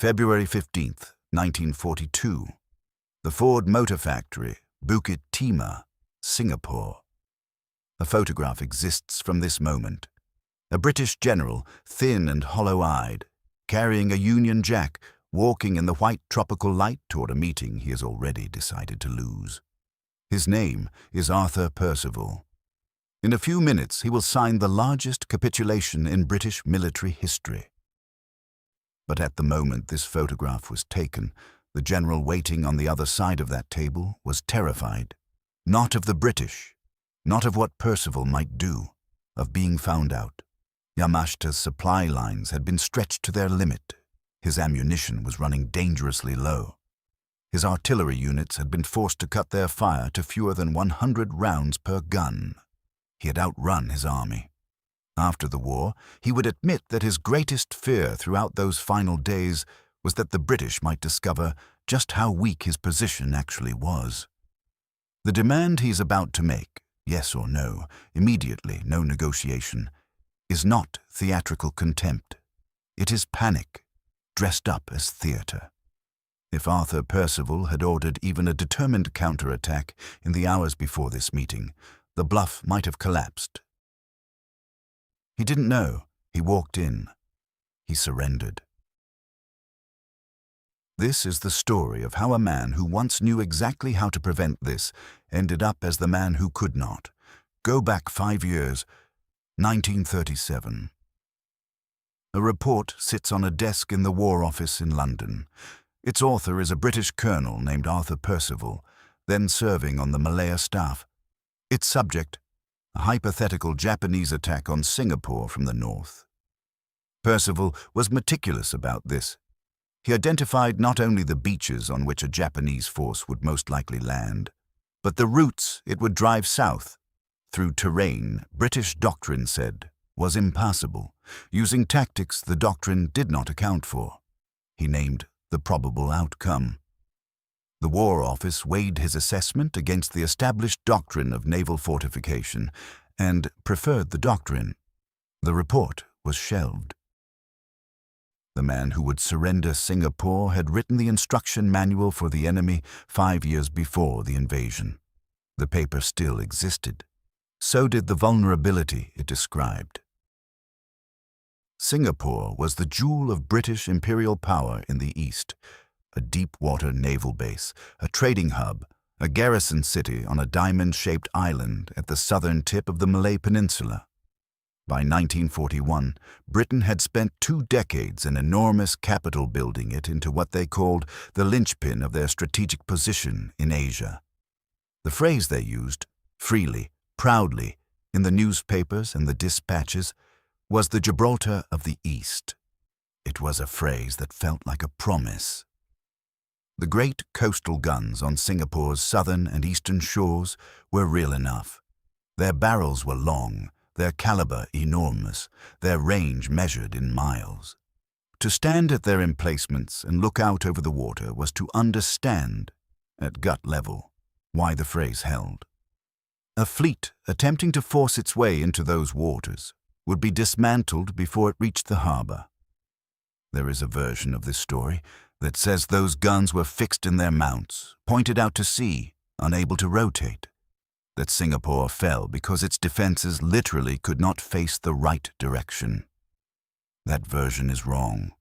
February 15th, 1942. The Ford Motor Factory, Bukit Timah, Singapore. A photograph exists from this moment. A British general, thin and hollow-eyed, carrying a Union Jack, walking in the white tropical light toward a meeting he has already decided to lose. His name is Arthur Percival. In a few minutes, he will sign the largest capitulation in British military history. But at the moment this photograph was taken, the general waiting on the other side of that table was terrified, not of the British, not of what Percival might do, of being found out. Yamashita's supply lines had been stretched to their limit. His ammunition was running dangerously low. His artillery units had been forced to cut their fire to fewer than 100 rounds per gun. He had outrun his army. After the war, he would admit that his greatest fear throughout those final days was that the British might discover just how weak his position actually was. The demand he is about to make, yes or no, immediately, no negotiation, is not theatrical contempt. It is panic, dressed up as theatre. If Arthur Percival had ordered even a determined counterattack in the hours before this meeting, the bluff might have collapsed. He didn't know. He walked in. He surrendered. This is the story of how a man who once knew exactly how to prevent this ended up as the man who could not. Go back 5 years, 1937. A report sits on a desk in the War Office in London. Its author is a British colonel named Arthur Percival, then serving on the Malay staff. Its subject, a hypothetical Japanese attack on Singapore from the north. Percival was meticulous about this. He identified not only the beaches on which a Japanese force would most likely land, but the routes it would drive south, through terrain British doctrine said was impassable, using tactics the doctrine did not account for. He named the probable outcome. The War Office weighed his assessment against the established doctrine of naval fortification and preferred the doctrine. The report was shelved. The man who would surrender Singapore had written the instruction manual for the enemy 5 years before the invasion. The paper still existed. So did the vulnerability it described. Singapore was the jewel of British imperial power in the East, a deep-water naval base, a trading hub, a garrison city on a diamond-shaped island at the southern tip of the Malay Peninsula. By 1941, Britain had spent 2 decades in enormous capital building it into what they called the linchpin of their strategic position in Asia. The phrase they used, freely, proudly, in the newspapers and the dispatches, was the Gibraltar of the East. It was a phrase that felt like a promise. The great coastal guns on Singapore's southern and eastern shores were real enough. Their barrels were long, their caliber enormous, their range measured in miles. To stand at their emplacements and look out over the water was to understand, at gut level, why the phrase held. A fleet attempting to force its way into those waters would be dismantled before it reached the harbor. There is a version of this story that says those guns were fixed in their mounts, pointed out to sea, unable to rotate, that Singapore fell because its defenses literally could not face the right direction. That version is wrong.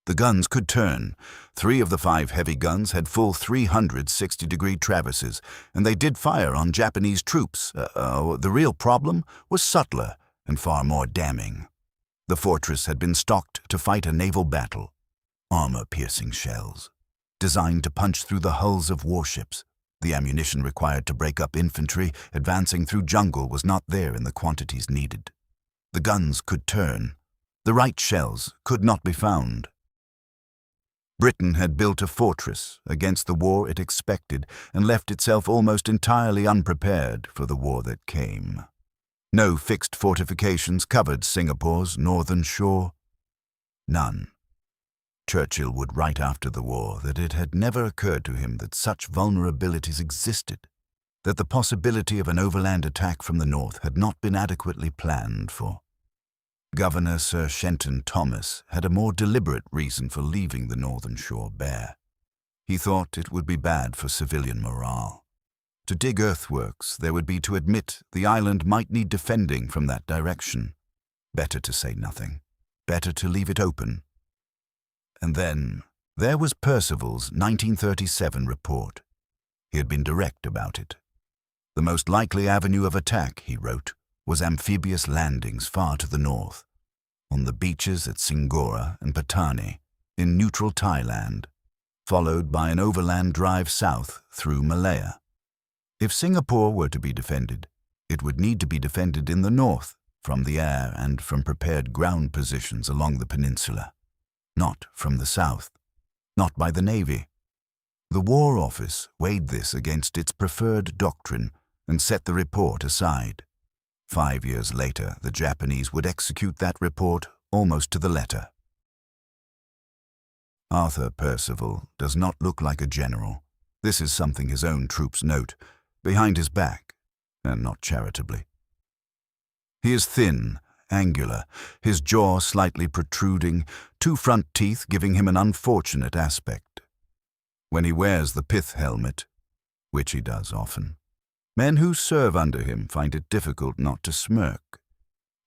The guns could turn. 3 of the 5 heavy guns had full 360-degree traverses, and they did fire on Japanese troops. The real problem was subtler and far more damning. The fortress had been stocked to fight a naval battle. Armor-piercing shells, designed to punch through the hulls of warships. The ammunition required to break up infantry advancing through jungle was not there in the quantities needed. The guns could turn. The right shells could not be found. Britain had built a fortress against the war it expected and left itself almost entirely unprepared for the war that came. No fixed fortifications covered Singapore's northern shore. None. Churchill would write after the war that it had never occurred to him that such vulnerabilities existed, that the possibility of an overland attack from the north had not been adequately planned for. Governor Sir Shenton Thomas had a more deliberate reason for leaving the northern shore bare. He thought it would be bad for civilian morale. To dig earthworks, there would be to admit the island might need defending from that direction. Better to say nothing. Better to leave it open. And then there was Percival's 1937 report. He had been direct about it. The most likely avenue of attack, he wrote, was amphibious landings far to the north, on the beaches at Singora and Patani, in neutral Thailand, followed by an overland drive south through Malaya. If Singapore were to be defended, it would need to be defended in the north, from the air and from prepared ground positions along the peninsula, not from the south, not by the Navy. The War Office weighed this against its preferred doctrine and set the report aside. 5 years later, the Japanese would execute that report almost to the letter. Arthur Percival does not look like a general. This is something his own troops note, behind his back, and not charitably. He is thin, angular, his jaw slightly protruding, 2 front teeth giving him an unfortunate aspect. When he wears the pith helmet, which he does often, men who serve under him find it difficult not to smirk.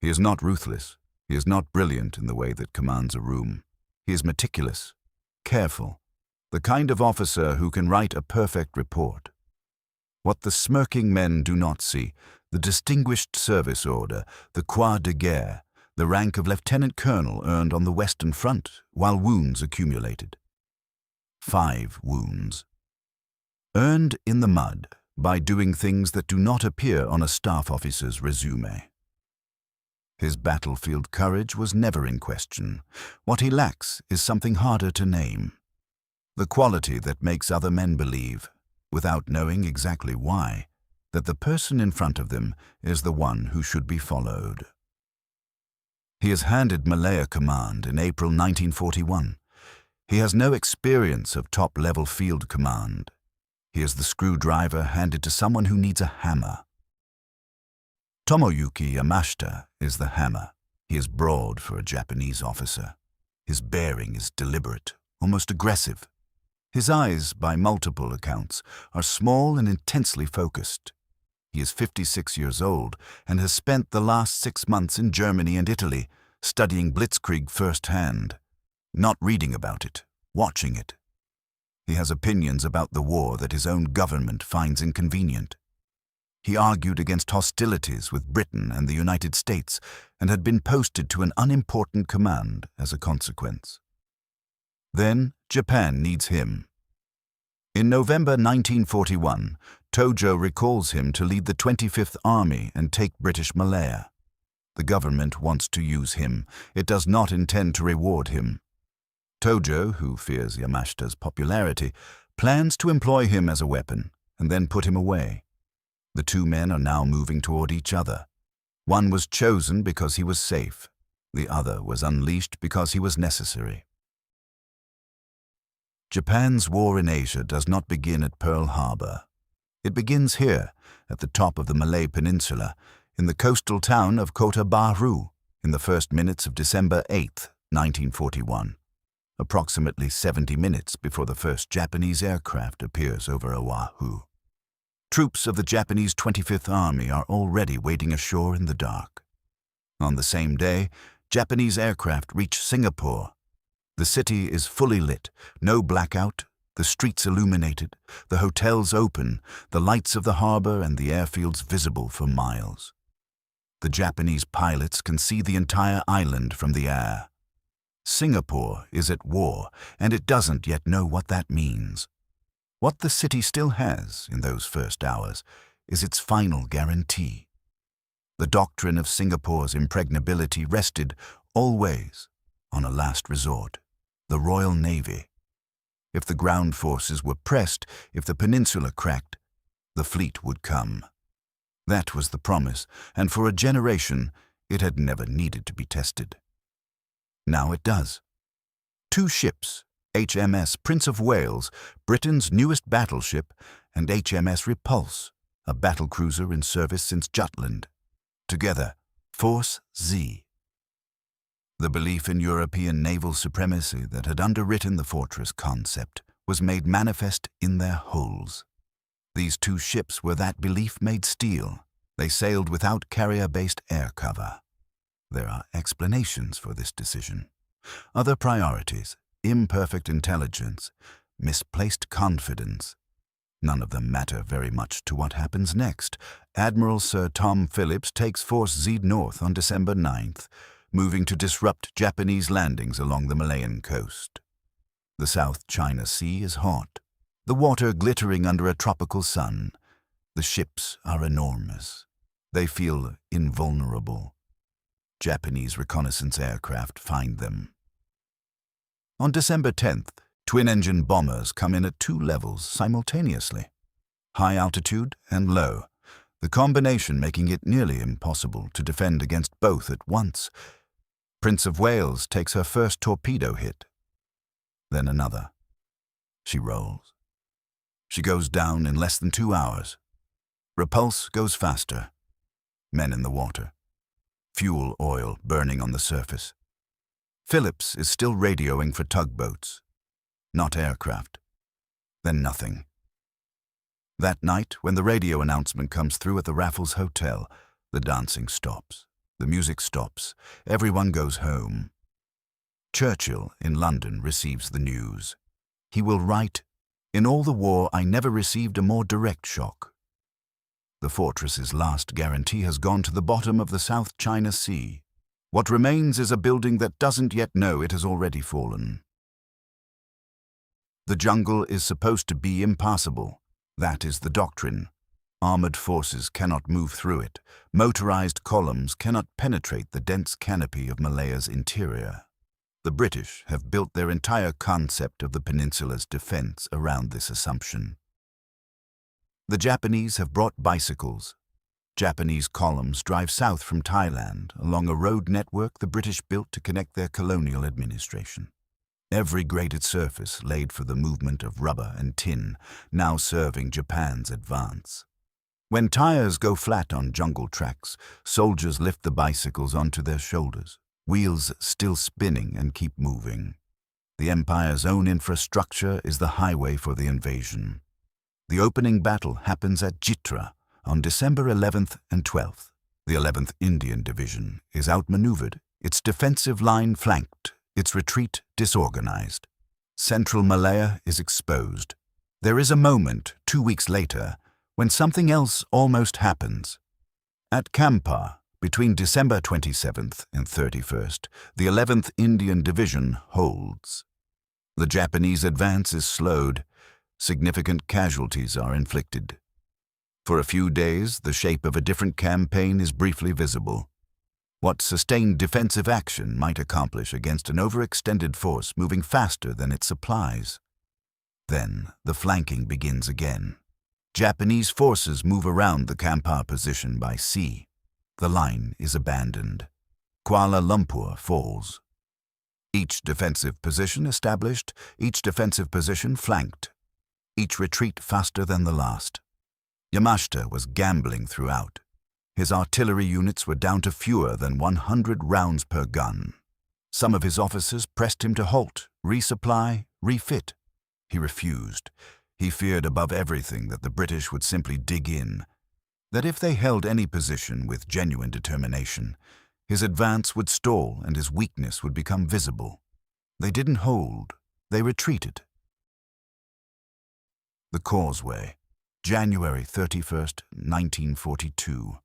He is not ruthless. He is not brilliant in the way that commands a room. He is meticulous, careful, the kind of officer who can write a perfect report. What the smirking men do not see, the Distinguished Service Order, the Croix de Guerre, the rank of Lieutenant Colonel earned on the Western Front while wounds accumulated. 5 wounds. Earned in the mud by doing things that do not appear on a staff officer's resume. His battlefield courage was never in question. What he lacks is something harder to name. The quality that makes other men believe, without knowing exactly why, that the person in front of them is the one who should be followed. He is handed Malaya Command in April 1941. He has no experience of top-level field command. He is the screwdriver handed to someone who needs a hammer. Tomoyuki Yamashita is the hammer. He is broad for a Japanese officer. His bearing is deliberate, almost aggressive. His eyes, by multiple accounts, are small and intensely focused. He is 56 years old and has spent the last 6 months in Germany and Italy, studying Blitzkrieg firsthand, not reading about it, watching it. He has opinions about the war that his own government finds inconvenient. He argued against hostilities with Britain and the United States and had been posted to an unimportant command as a consequence. Then Japan needs him. In November 1941, Tojo recalls him to lead the 25th Army and take British Malaya. The government wants to use him. It does not intend to reward him. Tojo, who fears Yamashita's popularity, plans to employ him as a weapon and then put him away. The 2 men are now moving toward each other. One was chosen because he was safe. The other was unleashed because he was necessary. Japan's war in Asia does not begin at Pearl Harbor. It begins here, at the top of the Malay Peninsula, in the coastal town of Kota Bharu, in the first minutes of December 8, 1941. Approximately 70 minutes before the first Japanese aircraft appears over Oahu. Troops of the Japanese 25th Army are already waiting ashore in the dark. On the same day, Japanese aircraft reach Singapore. The city is fully lit, no blackout, the streets illuminated, the hotels open, the lights of the harbor and the airfields visible for miles. The Japanese pilots can see the entire island from the air. Singapore is at war, and it doesn't yet know what that means. What the city still has in those first hours is its final guarantee. The doctrine of Singapore's impregnability rested, always, on a last resort, the Royal Navy. If the ground forces were pressed, if the peninsula cracked, the fleet would come. That was the promise, and for a generation it had never needed to be tested. Now it does. 2 ships, HMS Prince of Wales, Britain's newest battleship, and HMS Repulse, a battlecruiser in service since Jutland. Together, Force Z. The belief in European naval supremacy that had underwritten the fortress concept was made manifest in their hulls. These two ships were that belief made steel. They sailed without carrier-based air cover. There are explanations for this decision. Other priorities, imperfect intelligence, misplaced confidence. None of them matter very much to what happens next. Admiral Sir Tom Phillips takes Force Z north on December 9th, moving to disrupt Japanese landings along the Malayan coast. The South China Sea is hot, the water glittering under a tropical sun. The ships are enormous. They feel invulnerable. Japanese reconnaissance aircraft find them. On December 10th, twin-engine bombers come in at two levels simultaneously, high altitude and low, the combination making it nearly impossible to defend against both at once. Prince of Wales takes her first torpedo hit, then another. She rolls. She goes down in less than 2 hours. Repulse goes faster. Men in the water. Fuel oil burning on the surface. Phillips is still radioing for tugboats, not aircraft. Then nothing. That night, when the radio announcement comes through at the Raffles Hotel, the dancing stops, the music stops, everyone goes home. Churchill in London receives the news. He will write, "In all the war, I never received a more direct shock." The fortress's last guarantee has gone to the bottom of the South China Sea. What remains is a building that doesn't yet know it has already fallen. The jungle is supposed to be impassable. That is the doctrine. Armored forces cannot move through it. Motorized columns cannot penetrate the dense canopy of Malaya's interior. The British have built their entire concept of the peninsula's defense around this assumption. The Japanese have brought bicycles. Japanese columns drive south from Thailand along a road network the British built to connect their colonial administration. Every graded surface laid for the movement of rubber and tin, now serving Japan's advance. When tires go flat on jungle tracks, soldiers lift the bicycles onto their shoulders, wheels still spinning and keep moving. The Empire's own infrastructure is the highway for the invasion. The opening battle happens at Jitra on December 11th and 12th. The 11th Indian Division is outmaneuvered, its defensive line flanked, its retreat disorganized. Central Malaya is exposed. There is a moment, 2 weeks later, when something else almost happens. At Kampar, between December 27th and 31st, the 11th Indian Division holds. The Japanese advance is slowed. Significant casualties are inflicted. For a few days, the shape of a different campaign is briefly visible. What sustained defensive action might accomplish against an overextended force moving faster than its supplies. Then the flanking begins again. Japanese forces move around the Kampar position by sea. The line is abandoned. Kuala Lumpur falls. Each defensive position established, each defensive position flanked. Each retreat faster than the last. Yamashita was gambling throughout. His artillery units were down to fewer than 100 rounds per gun. Some of his officers pressed him to halt, resupply, refit. He refused. He feared above everything that the British would simply dig in, that if they held any position with genuine determination, his advance would stall and his weakness would become visible. They didn't hold, they retreated. The Causeway, January 31st, 1942.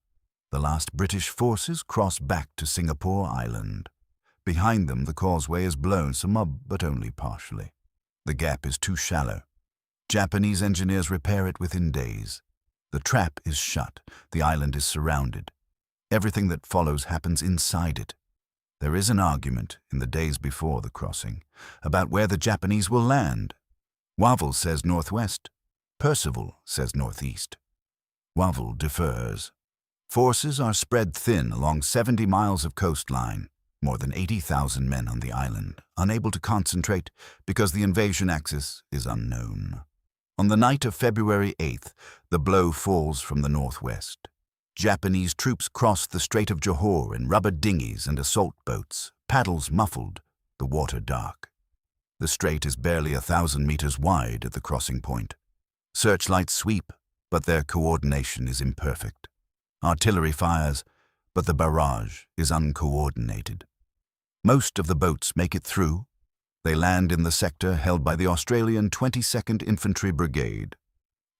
The last British forces cross back to Singapore Island. Behind them, the causeway is blown some up, but only partially. The gap is too shallow. Japanese engineers repair it within days. The trap is shut. The island is surrounded. Everything that follows happens inside it. There is an argument in the days before the crossing about where the Japanese will land. Wavell says northwest. Percival says northeast. Wavell defers. Forces are spread thin along 70 miles of coastline, more than 80,000 men on the island, unable to concentrate because the invasion axis is unknown. On the night of February 8th, the blow falls from the northwest. Japanese troops crossed the Strait of Johor in rubber dinghies and assault boats, paddles muffled, the water dark. The strait is barely 1,000 meters wide at the crossing point. Searchlights sweep, but their coordination is imperfect. Artillery fires, but the barrage is uncoordinated. Most of the boats make it through. They land in the sector held by the Australian 22nd Infantry Brigade.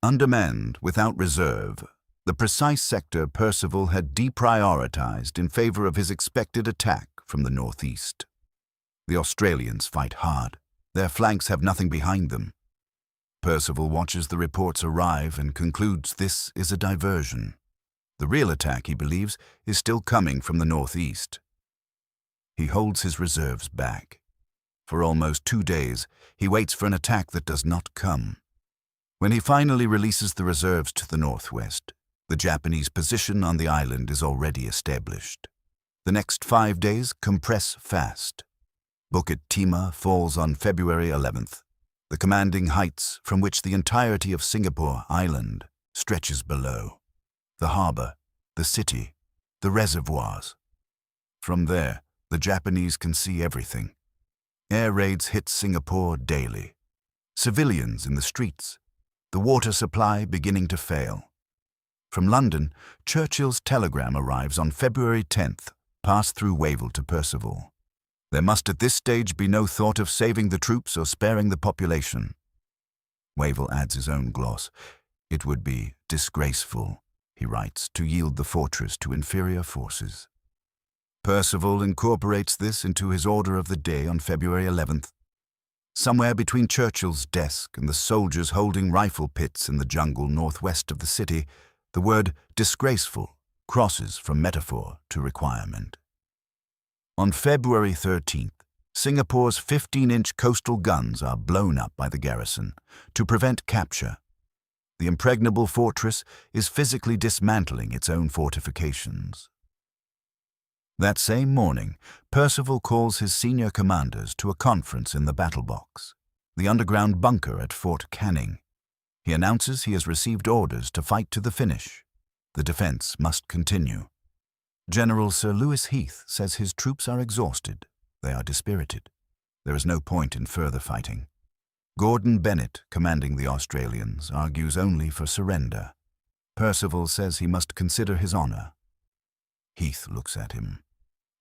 Undermanned, without reserve, the precise sector Percival had deprioritized in favor of his expected attack from the northeast. The Australians fight hard. Their flanks have nothing behind them. Percival watches the reports arrive and concludes this is a diversion. The real attack, he believes, is still coming from the northeast. He holds his reserves back. For almost 2 days, he waits for an attack that does not come. When he finally releases the reserves to the northwest, the Japanese position on the island is already established. The next 5 days compress fast. Bukit Timah falls on February 11th, the commanding heights from which the entirety of Singapore Island stretches below. The harbor, the city, the reservoirs. From there, the Japanese can see everything. Air raids hit Singapore daily. Civilians in the streets. The water supply beginning to fail. From London, Churchill's telegram arrives on February 10th, passed through Wavell to Percival. There must at this stage be no thought of saving the troops or sparing the population. Wavell adds his own gloss. It would be disgraceful, he writes, to yield the fortress to inferior forces. Percival incorporates this into his order of the day on February 11th. Somewhere between Churchill's desk and the soldiers holding rifle pits in the jungle northwest of the city, the word disgraceful crosses from metaphor to requirement. On February 13th, Singapore's 15-inch coastal guns are blown up by the garrison to prevent capture. The Impregnable fortress is physically dismantling its own fortifications. That same morning, Percival calls his senior commanders to a conference in the battle box, the underground bunker at Fort Canning. He announces he has received orders to fight to the finish. The defense must continue. General Sir Lewis Heath says his troops are exhausted. They are dispirited. There is no point in further fighting. Gordon Bennett, commanding the Australians, argues only for surrender. Percival says he must consider his honor. Heath looks at him.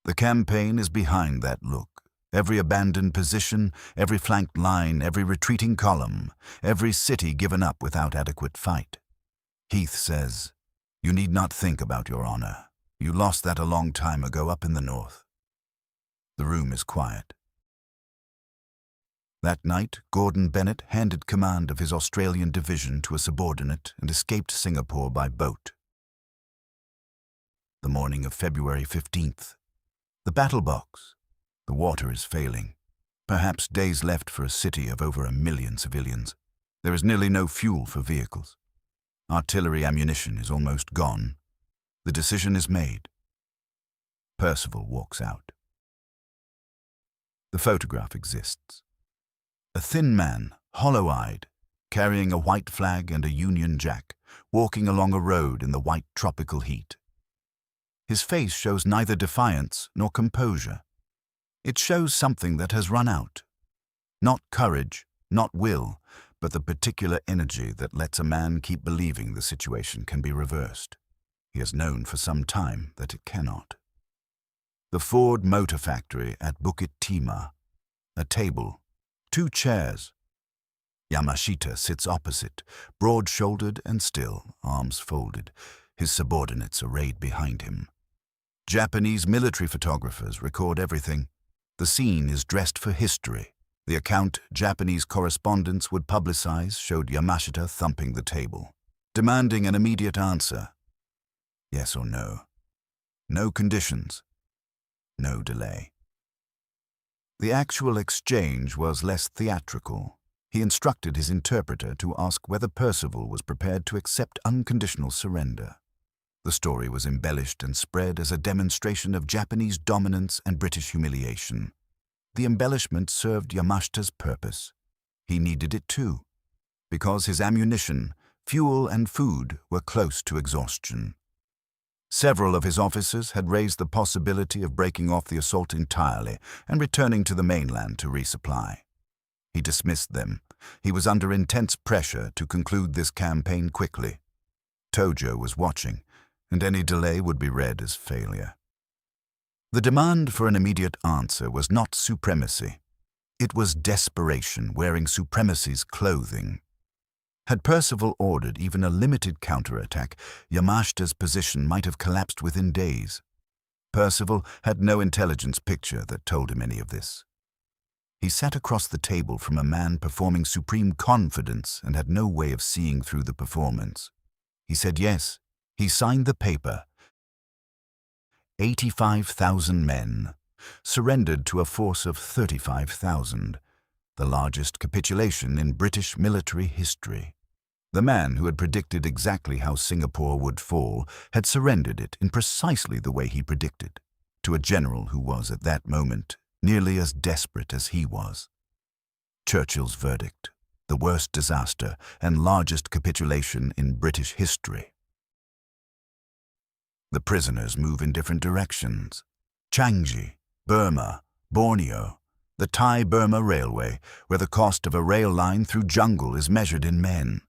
The campaign is behind that look. Every abandoned position, every flanked line, every retreating column, every city given up without adequate fight. Heath says, "You need not think about your honor. You lost that a long time ago up in the north." The room is quiet. That night, Gordon Bennett handed command of his Australian division to a subordinate and escaped Singapore by boat. The morning of February 15th. The battle box. The water is failing. Perhaps days left for a city of over 1 million civilians. There is nearly no fuel for vehicles. Artillery ammunition is almost gone. The decision is made. Percival walks out. The photograph exists. A thin man, hollow-eyed, carrying a white flag and a Union Jack, walking along a road in the white tropical heat. His face shows neither defiance nor composure. It shows something that has run out. Not courage, not will, but the particular energy that lets a man keep believing the situation can be reversed. He has known for some time that it cannot. The Ford Motor Factory at Bukit Timah. A table. 2 chairs. Yamashita sits opposite, broad-shouldered and still, arms folded, his subordinates arrayed behind him. Japanese military photographers record everything. The scene is dressed for history. The account Japanese correspondents would publicize showed Yamashita thumping the table, demanding an immediate answer. Yes or no. No conditions. No delay. The actual exchange was less theatrical. He instructed his interpreter to ask whether Percival was prepared to accept unconditional surrender. The story was embellished and spread as a demonstration of Japanese dominance and British humiliation. The embellishment served Yamashita's purpose. He needed it too, because his ammunition, fuel and food were close to exhaustion. Several of his officers had raised the possibility of breaking off the assault entirely and returning to the mainland to resupply. He dismissed them. He was under intense pressure to conclude this campaign quickly. Tojo was watching, and any delay would be read as failure. The demand for an immediate answer was not supremacy. It was desperation wearing supremacy's clothing. Had Percival ordered even a limited counterattack, Yamashita's position might have collapsed within days. Percival had no intelligence picture that told him any of this. He sat across the table from a man performing supreme confidence and had no way of seeing through the performance. He said yes. He signed the paper. 85,000 men surrendered to a force of 35,000, the largest capitulation in British military history. The man who had predicted exactly how Singapore would fall had surrendered it in precisely the way he predicted, to a general who was at that moment nearly as desperate as he was. Churchill's verdict, the worst disaster and largest capitulation in British history. The prisoners move in different directions. Changi, Burma, Borneo, the Thai-Burma Railway, where the cost of a rail line through jungle is measured in men.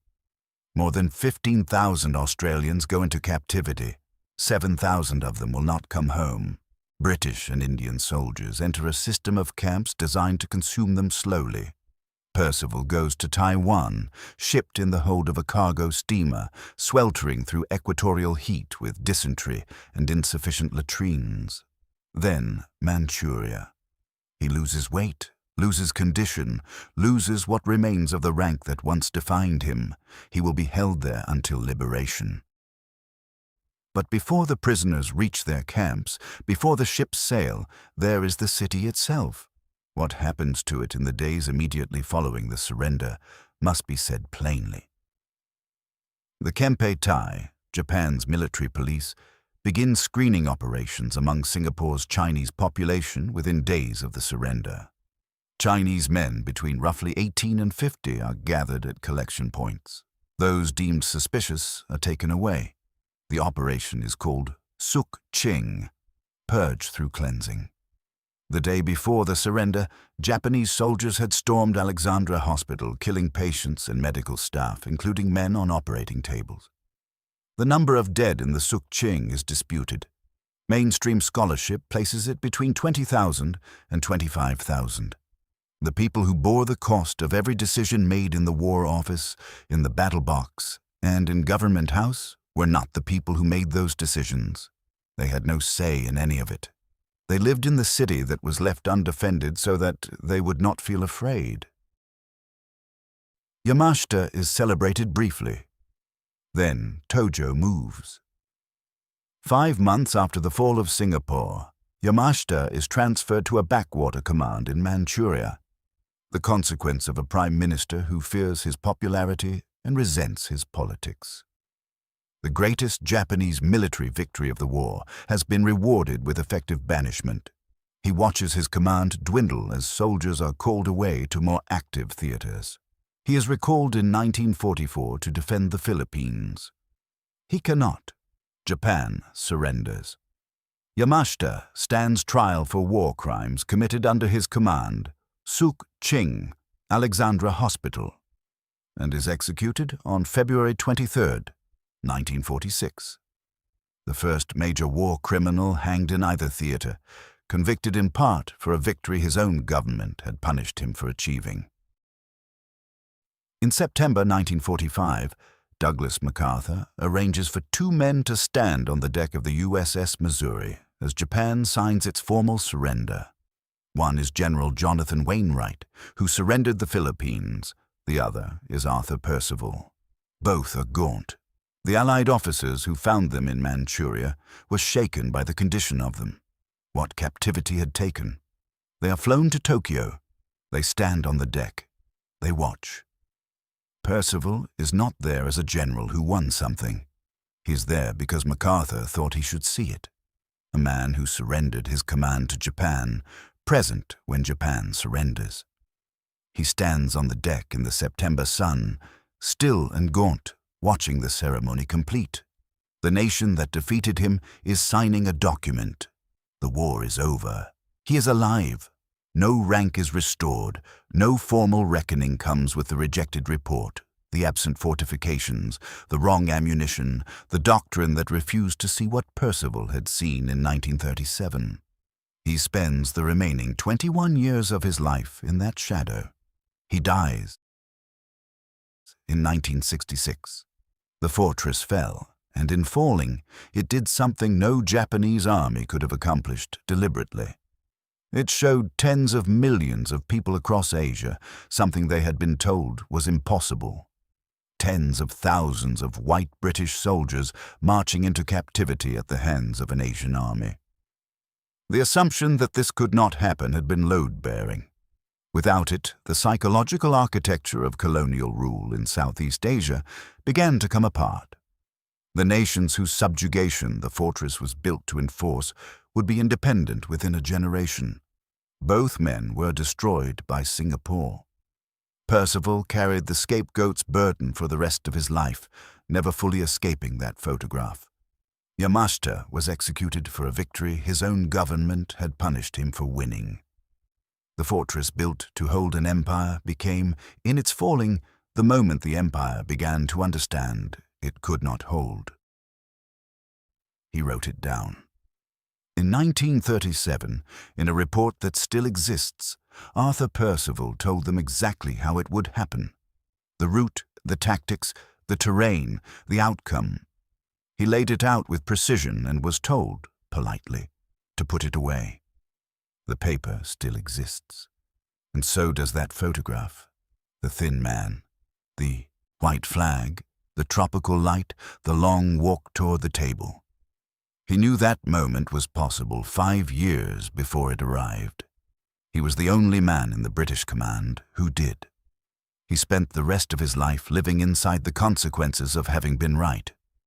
More than 15,000 Australians go into captivity. 7,000 of them will not come home. British and Indian soldiers enter a system of camps designed to consume them slowly. Percival goes to Taiwan, shipped in the hold of a cargo steamer, sweltering through equatorial heat with dysentery and insufficient latrines. Then Manchuria. He loses weight, loses condition, loses what remains of the rank that once defined him. He will be held there until liberation. But before the prisoners reach their camps, before the ships sail, there is the city itself. What happens to it in the days immediately following the surrender must be said plainly. The Kempei Tai, Japan's military police, begin screening operations among Singapore's Chinese population within days of the surrender. Chinese men between roughly 18 and 50 are gathered at collection points. Those deemed suspicious are taken away. The operation is called Suk Ching, purge through cleansing. The day before the surrender, Japanese soldiers had stormed Alexandra Hospital, killing patients and medical staff, including men on operating tables. The number of dead in the Suk Ching is disputed. Mainstream scholarship places it between 20,000 and 25,000. The people who bore the cost of every decision made in the War Office, in the battle box, and in Government House were not the people who made those decisions. They had no say in any of it. They lived in the city that was left undefended so that they would not feel afraid. Yamashita is celebrated briefly. Then Tojo moves. 5 months after the fall of Singapore, Yamashita is transferred to a backwater command in Manchuria, the consequence of a prime minister who fears his popularity and resents his politics. The greatest Japanese military victory of the war has been rewarded with effective banishment. He watches his command dwindle as soldiers are called away to more active theaters. He is recalled in 1944 to defend the Philippines. He cannot. Japan surrenders. Yamashita stands trial for war crimes committed under his command, Suk Ching, Alexandra Hospital, and is executed on February 23, 1946. The first major war criminal hanged in either theater, convicted in part for a victory his own government had punished him for achieving. In September 1945, Douglas MacArthur arranges for 2 men to stand on the deck of the USS Missouri as Japan signs its formal surrender. One is General Jonathan Wainwright, who surrendered the Philippines. The other is Arthur Percival. Both are gaunt. The Allied officers who found them in Manchuria were shaken by the condition of them. What captivity had taken? They are flown to Tokyo. They stand on the deck. They watch. Percival is not there as a general who won something. He is there because MacArthur thought he should see it. A man who surrendered his command to Japan, present when Japan surrenders. He stands on the deck in the September sun, still and gaunt, watching the ceremony complete. The nation that defeated him is signing a document. The war is over. He is alive. No rank is restored. No formal reckoning comes with the rejected report, the absent fortifications, the wrong ammunition, the doctrine that refused to see what Percival had seen in 1937. He spends the remaining 21 years of his life in that shadow. He dies in 1966. The fortress fell, and in falling, it did something no Japanese army could have accomplished deliberately. It showed tens of millions of people across Asia something they had been told was impossible. Tens of thousands of white British soldiers marching into captivity at the hands of an Asian army. The assumption that this could not happen had been load-bearing. Without it, the psychological architecture of colonial rule in Southeast Asia began to come apart. The nations whose subjugation the fortress was built to enforce would be independent within a generation. Both men were destroyed by Singapore. Percival carried the scapegoat's burden for the rest of his life, never fully escaping that photograph. Yamashita was executed for a victory his own government had punished him for winning. The fortress built to hold an empire became, in its falling, the moment the empire began to understand it could not hold. He wrote it down. In 1937, in a report that still exists, Arthur Percival told them exactly how it would happen. The route, the tactics, the terrain, the outcome. He laid it out with precision and was told, politely, to put it away. The paper still exists. And so does that photograph. The thin man, the white flag, the tropical light, the long walk toward the table. He knew that moment was possible 5 years before it arrived. He was the only man in the British command who did. He spent the rest of his life living inside the consequences of having been right.